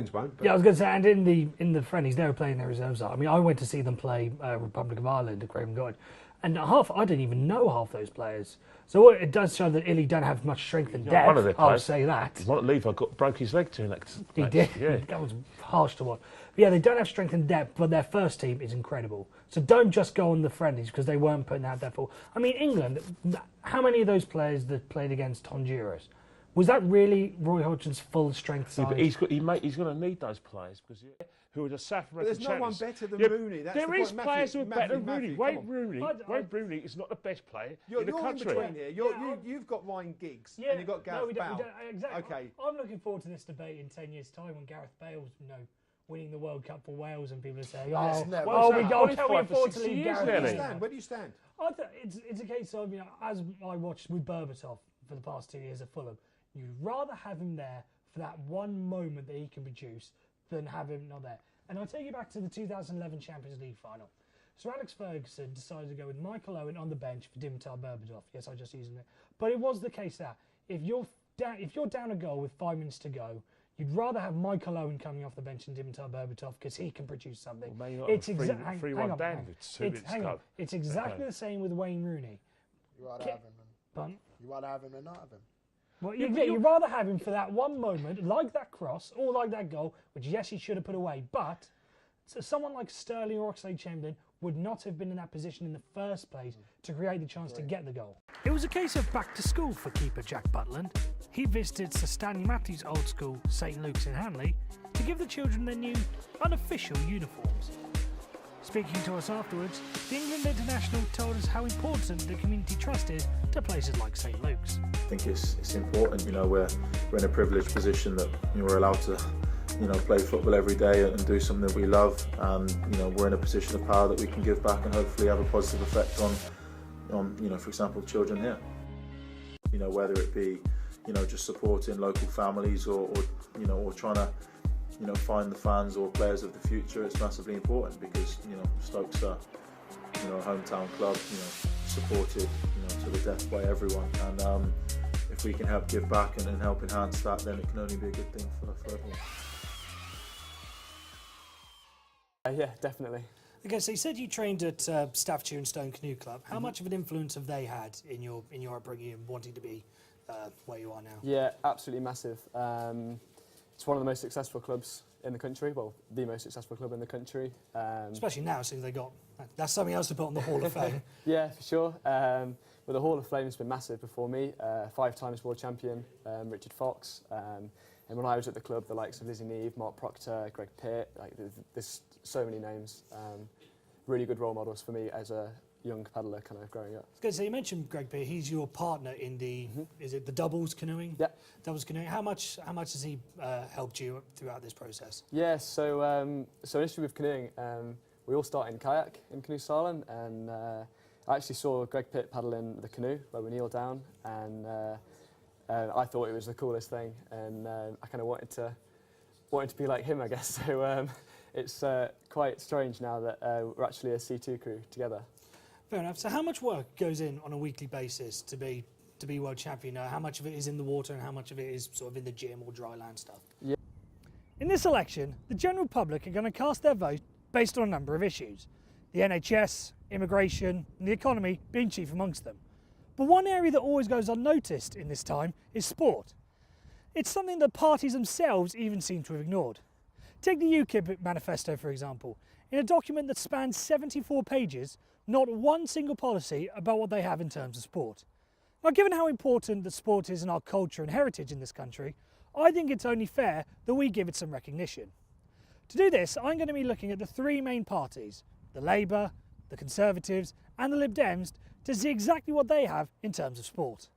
Italians won't. But Yeah, I was going to say, and in the friendlies, they were playing their reserves. I mean, I went to see them play Republic of Ireland at Craven Cottage, and I didn't even know half those players. So it does show that Italy don't have much strength and depth. One of their players, I'll say that. One at Lever broke his leg during that He match. did. Yeah. That was harsh to watch. But yeah, they don't have strength and depth, but their first team is incredible. So don't just go on the friendlies because they weren't putting out that full. I mean, England, how many of those players that played against Honduras? Was that really Roy Hodgson's full strength side? Yeah, but he's going to need those players because who are the South American there's no one champions. better than Yeah, Rooney. That's there the is point. players who are better than Rooney. Wayne Wayne Rooney is not the best player You're in the country. in between here. You've got Ryan Giggs and you've got Gareth Bale. Exactly. Okay. I'm looking forward to this debate in 10 years' time when Gareth Bale's, winning the World Cup for Wales and people are saying, can we afford to leave Gareth Bale? Where do you stand? It's a case of, as I watched with Berbatov for the past 2 years at Fulham, you'd rather have him there for that one moment that he can produce than have him not there. And I'll take you back to the 2011 Champions League final. Sir Alex Ferguson decided to go with Michael Owen on the bench for Dimitar Berbatov. Yes, I just used it. But it was the case that if you're down a goal with 5 minutes to go, you'd rather have Michael Owen coming off the bench than Dimitar Berbatov because he can produce something. Well, it's exactly the same with Wayne Rooney. You'd rather have him you'd rather have him than not have him. Well, you'd rather have him for that one moment, like that cross or like that goal, which yes, he should have put away. But someone like Sterling or Oxlade-Chamberlain would not have been in that position in the first place to create the chance to get the goal. It was a case of back to school for keeper Jack Butland. He visited Sir Stanley Matthews' old school, St Luke's in Hanley, to give the children their new unofficial uniforms. Speaking to us afterwards, the England international told us how important the community trust is to places like St Luke's. I think it's important, we're in a privileged position that we're allowed to, play football every day and do something that we love, and we're in a position of power that we can give back and hopefully have a positive effect on for example, children here. Whether it be, just supporting local families or trying to find the fans or players of the future. It's massively important because Stokes are a hometown club, supported to the death by everyone, and if we can help give back and help enhance that, then it can only be a good thing for everyone. Yeah, definitely. Okay, so you said you trained at Staffordshire and Stone Canoe Club. How much of an influence have they had in your upbringing and wanting to be where you are now? Yeah, absolutely massive. It's one of the most successful clubs in the country. Well, the most successful club in the country. Especially now, since that's something else to put on the Hall of Fame. Yeah, for sure. Well, the Hall of Fame has been massive before me. 5 times world champion, Richard Fox. And when I was at the club, the likes of Lizzie Neave, Mark Proctor, Greg Pitt, there's so many names. Really good role models for me as a young paddler kind of growing up. So you mentioned Greg Pitt. He's your partner in the is it the doubles canoeing? Yeah. Doubles canoeing. How much has he helped you throughout this process? Yeah. So initially with canoeing, we all start in kayak in Canoe Salon, and I actually saw Greg Pitt paddling the canoe where we kneel down, and I thought it was the coolest thing, and I kind of wanted to be like him, I guess. So it's quite strange now that we're actually a C2 crew together. Fair enough. So how much work goes in on a weekly basis to be world champion? How much of it is in the water and how much of it is sort of in the gym or dry land stuff? Yeah. In this election, the general public are going to cast their vote based on a number of issues. The NHS, immigration and the economy being chief amongst them. But one area that always goes unnoticed in this time is sport. It's something that parties themselves even seem to have ignored. Take the UKIP manifesto, for example. In a document that spans 74 pages, not one single policy about what they have in terms of sport. Now, given how important that sport is in our culture and heritage in this country, I think it's only fair that we give it some recognition. To do this, I'm going to be looking at the 3 main parties, the Labour, the Conservatives and the Lib Dems, to see exactly what they have in terms of sport.